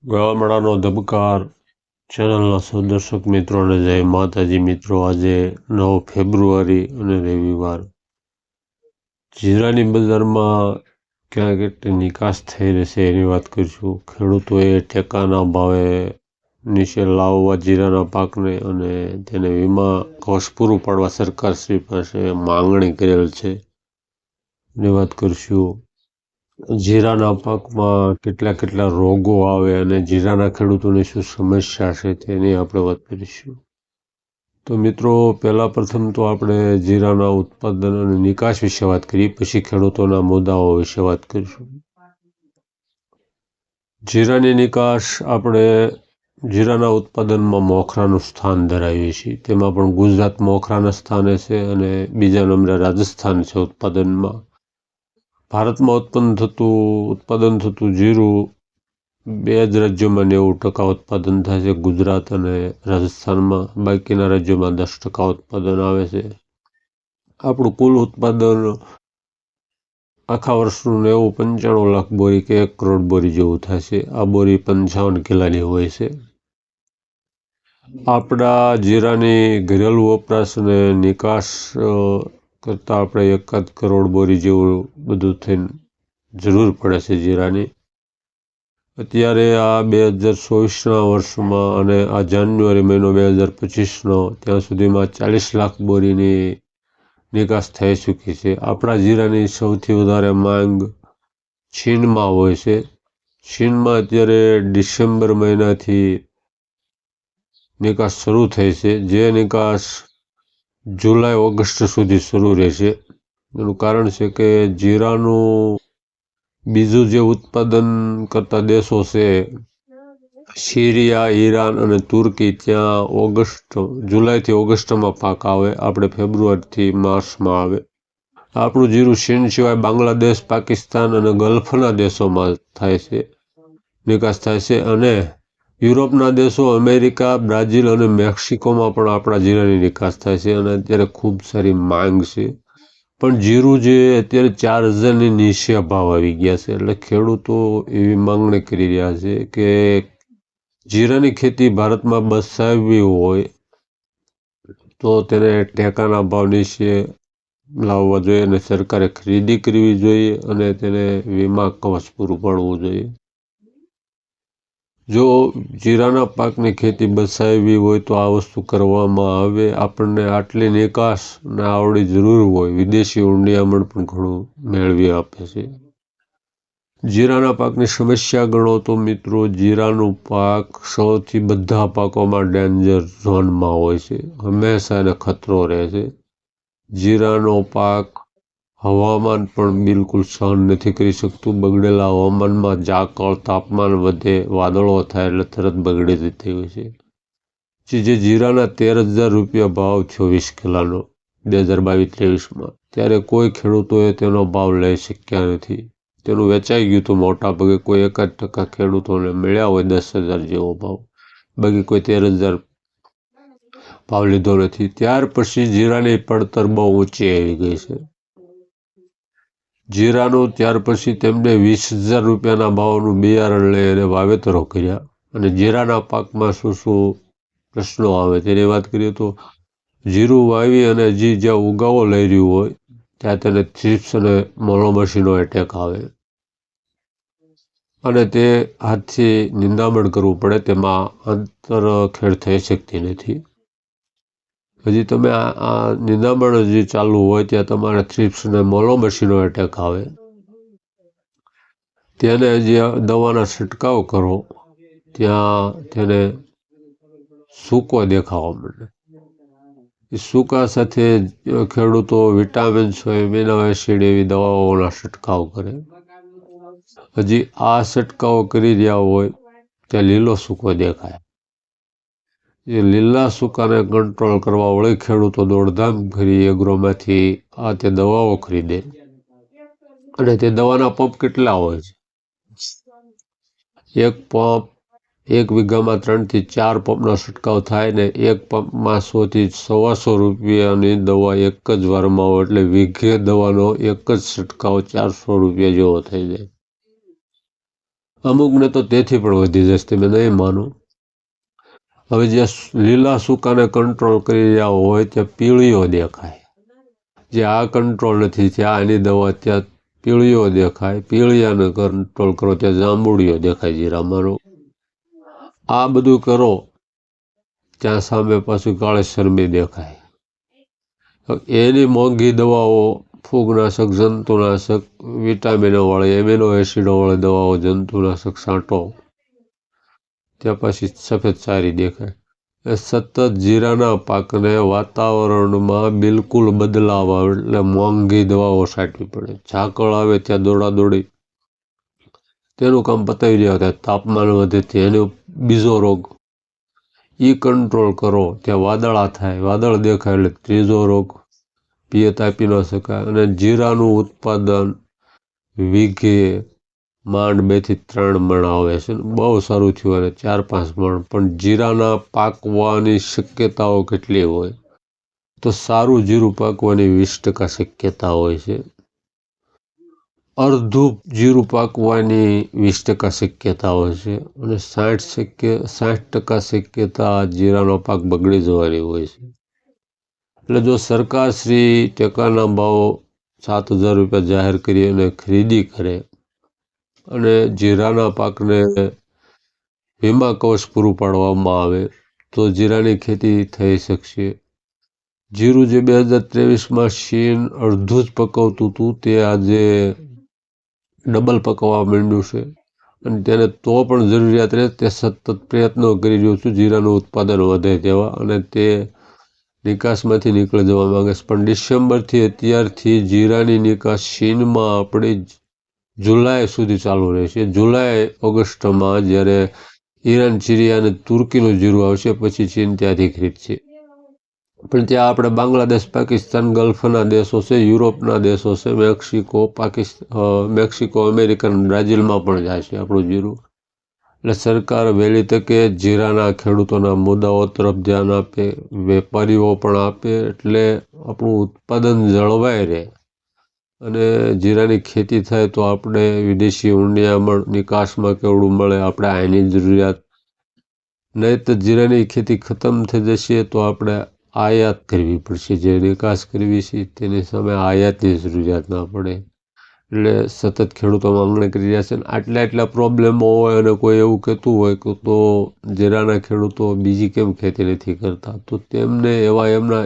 ગામડાનો ધબકાર ચેનલના સૌ દર્શક મિત્રોને જય માતાજી. મિત્રો, આજે 9 ફેબ્રુઆરી અને રવિવાર. જીરાની બજારમાં ક્યાં કેટલી નિકાસ થઈ રહેશે એની વાત કરીશું. ખેડૂતોએ ટેકાના ભાવે નીચે લાવવા જીરાના પાકને અને તેને વીમા કવચ પૂરું પાડવા સરકારશ્રી પાસે માંગણી કરેલ છે એની વાત કરીશું. જીરાના પાકમાં કેટલા રોગો આવે અને જીરાના ખેડૂતોની શું સમસ્યા છે તેની આપણે વાત કરીશું. તો મિત્રો, પ્રથમ તો આપણે જીરાના ઉત્પાદન અને નિકાસ વિશે વાત કરીએ, પછી ખેડૂતોના મુદ્દાઓ વિશે વાત કરીશું. જીરાની નિકાસ, આપણે જીરાના ઉત્પાદનમાં મોખરાનું સ્થાન ધરાવીએ છીએ. તેમાં પણ ગુજરાત મોખરાના સ્થાને છે અને બીજા નંબરે રાજસ્થાન છે ઉત્પાદનમાં. ભારતમાં ઉત્પાદન થતું જીરું બે જ રાજ્યોમાં 90% ઉત્પાદન થાય છે, ગુજરાત અને રાજસ્થાનમાં. બાકીના રાજ્યોમાં 10% ઉત્પાદન આવે છે. આપણું કુલ ઉત્પાદન આખા વર્ષનું 95 લાખ બોરી કે 1 કરોડ બોરી જેવું થાય છે. આ બોરી 55 કિલોની હોય છે. આપણા જીરાની ઘરેલું વપરાશ અને નિકાસ કરતાં આપણે 1 કરોડ બોરી જેવું બધું થઈને જરૂર પડે છે જીરાની. અત્યારે આ 2024ના વર્ષમાં અને આ જાન્યુઆરી મહિનો 2025નો, ત્યાં સુધીમાં 40 લાખ બોરીની નિકાસ થઈ ચૂકી છે. આપણા જીરાની સૌથી વધારે માંગ ચીનમાં હોય છે. ચીનમાં અત્યારે ડિસેમ્બર મહિનાથી નિકાસ શરૂ થઈ છે, જે નિકાસ જુલાઈ ઓગસ્ટ સુધી શરૂ રહેશે. એનું કારણ છે કે જીરાનું બીજું જે ઉત્પાદન કરતા દેશો છે, સિરિયા, ઈરાન અને તુર્કી, ત્યાં જુલાઈથી ઓગસ્ટમાં પાક આવે. આપણે ફેબ્રુઆરીથી માર્ચમાં આવે. આપણું જીરું ચીન સિવાય બાંગ્લાદેશ, પાકિસ્તાન અને ગલ્ફના દેશોમાં થાય છે, નિકાસ થાય છે. અને યુરોપના દેશો, અમેરિકા, બ્રાઝિલ અને મેક્સિકોમાં પણ આપણા જીરાની નિકાસ થાય છે અને અત્યારે ખૂબ સારી માંગ છે. પણ જીરું જે અત્યારે 4000ની નીચે ભાવ આવી ગયા છે, એટલે ખેડૂતો એવી માંગણી કરી રહ્યા છે કે જીરાની ખેતી ભારતમાં બસાવવી હોય તો તેને ટેકાના ભાવ નીચે લાવવા જોઈએ અને સરકારે ખરીદી કરવી જોઈએ અને તેને વીમા કવચ પૂરું પાડવું જોઈએ. જો જીરાના પાકની ખેતી બસાવવી હોય તો આ વસ્તુ કરવામાં આવે. આપણને આટલી નિકાસ ને આવડી જરૂર હોય, વિદેશી ઊંડિયામણ પણ ઘણું મેળવી આપે છે. જીરાના પાકની સમસ્યા ગણો તો મિત્રો, જીરાનું પાક સૌથી બધા પાકોમાં ડેન્જર ઝોનમાં હોય છે. હંમેશા એને ખતરો રહે છે. જીરાનો પાક હવામાન પણ બિલકુલ સહન નથી કરી શકતું. બગડેલા હવામાનમાં ઝાકળ, તાપમાન વધે, વાદળો થાય એટલે તરત બગડી જતી હોય છે. જે જીરાના 13,000 રૂપિયા ભાવ થયો 20 કિલોનો 2022-23માં, ત્યારે કોઈ ખેડૂતોએ તેનો ભાવ લઈ શક્યા નથી. તેનું વેચાઈ ગયું હતું મોટા ભાગે. કોઈ 1% ખેડૂતોને મળ્યા હોય 10,000 જેવો ભાવ, બાકી કોઈ 13,000 ભાવ લીધો નથી. ત્યાર પછી જીરાની પડતર બહુ ઊંચી આવી ગઈ છે. જીરાનું ત્યાર પછી તેમને 20,000 રૂપિયાના ભાવનું બિયારણ લઈ અને વાવેતરો કર્યા. અને જીરાના પાકમાં શું પ્રશ્નો આવે તેની વાત કરીએ તો, જીરું વાવી અને જ્યાં ઉગાવો લઈ રહ્યું હોય ત્યાં તેને થ્રિપ્સ અને મોનોમસીનો એટેક આવે અને તે હાથથી નિંદામણ કરવું પડે. તેમાં આંતરખેડ થઈ શકતી નથી. હજી તમે આ નિંદામણ હજી ચાલુ હોય ત્યાં તમારે થ્રિપ્સ અને મોનોમસીનો એટેક આવે. તેને જે દવાના છંટકાવ કરો ત્યાં તેને સૂકો દેખાવા માંડે. એ સૂકા સાથે ખેડૂતો વિટામિન્સ હોય, એમિનો એસિડ એવી દવાઓના છંટકાવ કરે. હજી આ છંટકાવ કરી રહ્યા હોય ત્યાં લીલો સૂકો દેખાય. એ લીલા સૂકાને કંટ્રોલ કરવા વળી ખેડૂતો દોડધામ કરી એગ્રોમાંથી તે દવાઓ ખરીદે. અને તે દવાના પંપ કેટલા હોય છે? એક વીઘામાં 3 થી 4 પંપનો છંટકાવ થાય ને એક પંપમાં 100 થી 125 રૂપિયાની દવા એક જ વારમાં હોય. એટલે વીઘે દવાનો એક જ છંટકાવ 400 રૂપિયા જેવો થઈ જાય. અમુકને તો તેથી પણ વધી જશે, તમે નહીં માનો. હવે જે લીલા સૂકાને કંટ્રોલ કરી રહ્યા હોય ત્યાં પીળીઓ દેખાય, જે આ કંટ્રોલ નથી ત્યાં આની દવા ત્યાં પીળીઓ દેખાય, પીળિયાને કંટ્રોલ કરો ત્યાં જાંબુડીઓ દેખાય જીરામાં. આ બધું કરો ત્યાં સામે પાછું કાળેસરમી દેખાય. એની મોંઘી દવાઓ, ફૂગનાશક, જંતુનાશક, વિટામિનોવાળી, એમિનો એસિડોવાળી દવાઓ, જંતુનાશક છાંટો ત્યાં પછી સફેદ સારી દેખાય. એ સતત જીરાના પાકને વાતાવરણમાં બિલકુલ બદલાવ આવે એટલે મોંઘી દવાઓ છાંટવી પડે. ઝાકળ આવે ત્યાં દોડાદોડી તેનું કામ પતાવી દેવા, ત્યાં તાપમાન વધે તેને બીજો રોગ એ કંટ્રોલ કરો, ત્યાં વાદળા થાય, વાદળ દેખાય એટલે ત્રીજો રોગ, પિયત આપી ન શકાય. અને જીરાનું ઉત્પાદન વીઘે માંડ 2 થી 3 મણ આવે છે, બહુ સારું થયું અને 4-5 મણ. પણ જીરાના પાકવાની શક્યતાઓ કેટલી હોય? તો સારું જીરું પાકવાની 20% શક્યતા હોય છે, અડધું જીરું પાકવાની 20% શક્યતા હોય છે, અને 60% શક્યતા જીરાનો પાક બગડી જવાની હોય છે. એટલે જો સરકારશ્રી ટેકાના ભાવ 7,000 રૂપિયા જાહેર કરી અને ખરીદી કરે અને જીરાના પાકને વીમા કવચ પૂરું પાડવામાં આવે તો જીરાની ખેતી થઈ શકશે. જીરું જે 2023માં શીન અડધું જ પકવતું હતું તે આજે ડબલ પકવવા માંડ્યું છે, અને તેને તો પણ જરૂરિયાત રહે તે સતત પ્રયત્નો કરી રહ્યો છું જીરાનું ઉત્પાદન વધે તેવા, અને તે નિકાસમાંથી નીકળી જવા માંગે છે. પણ ડિસેમ્બરથી અત્યારથી જીરાની નિકાસ ચીનમાં આપણી જુલાઈ સુધી ચાલુ રહેશે. જુલાઈ ઓગસ્ટમાં જ્યારે ઈરાન, સિરિયા અને તુર્કીનું જીરું આવશે પછી ચીન ત્યાંથી ખરીદશે. પણ ત્યાં આપણે બાંગ્લાદેશ, પાકિસ્તાન, ગલ્ફના દેશો છે, યુરોપના દેશો છે, મેક્સિકો, અમેરિકન, બ્રાઝિલમાં પણ જાય છે આપણું જીરું. એટલે સરકાર વહેલી તકે જીરાના ખેડૂતોના મુદ્દાઓ તરફ ધ્યાન આપે, વેપારીઓ પણ આપે, એટલે આપણું ઉત્પાદન જળવાઈ રહે અને જીરાની ખેતી થાય તો આપણે વિદેશી ઊંડિયામણ નિકાસમાં કેવડું મળે, આપણે આની જરૂરિયાત નહીં. તો જીરાની ખેતી ખતમ થઈ જશે તો આપણે આયાત કરવી પડશે, જે નિકાસ કરવી છે તેની સામે આયાતની જરૂરિયાત ના પડે. એટલે સતત ખેડૂતો માંગણી કરી રહ્યા છે. આટલા પ્રોબ્લેમો હોય અને કોઈ એવું કહેતું હોય કે તો જીરાના ખેડૂતો બીજી કેમ ખેતી નથી કરતા, તો તેમને એવા એમના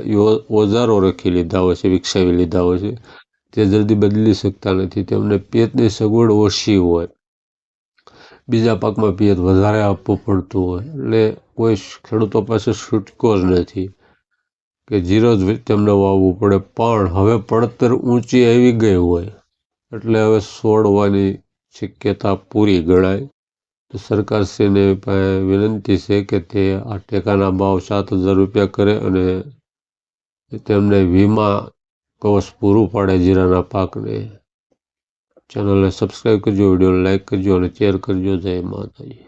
ઓજારો રાખી લીધા હોય છે, વિકસાવી લીધા હોય છે, તે જલ્દી બદલી શકતા નથી. તેમને પિયતની સગવડ ઓછી હોય, બીજા પાકમાં પિયત વધારે આપવું પડતું હોય, એટલે કોઈ ખેડૂતો પાસે છૂટકો જ નથી કે જીરો જ તેમને વાવવું પડે. પણ હવે પડતર ઊંચી આવી ગઈ હોય એટલે હવે છોડવાની શક્યતા પૂરી ગણાય. તો સરકારશ્રીને વિનંતી છે કે તે આ ટેકાના ભાવ 7,000 રૂપિયા કરે અને તેમને વીમા કવચ પૂરું પાડે જીરાના પાકને. ચેનલને સબસ્ક્રાઈબ કરજો, વિડીયોને લાઈક કરજો અને શેર કરજો. જય માતાજી.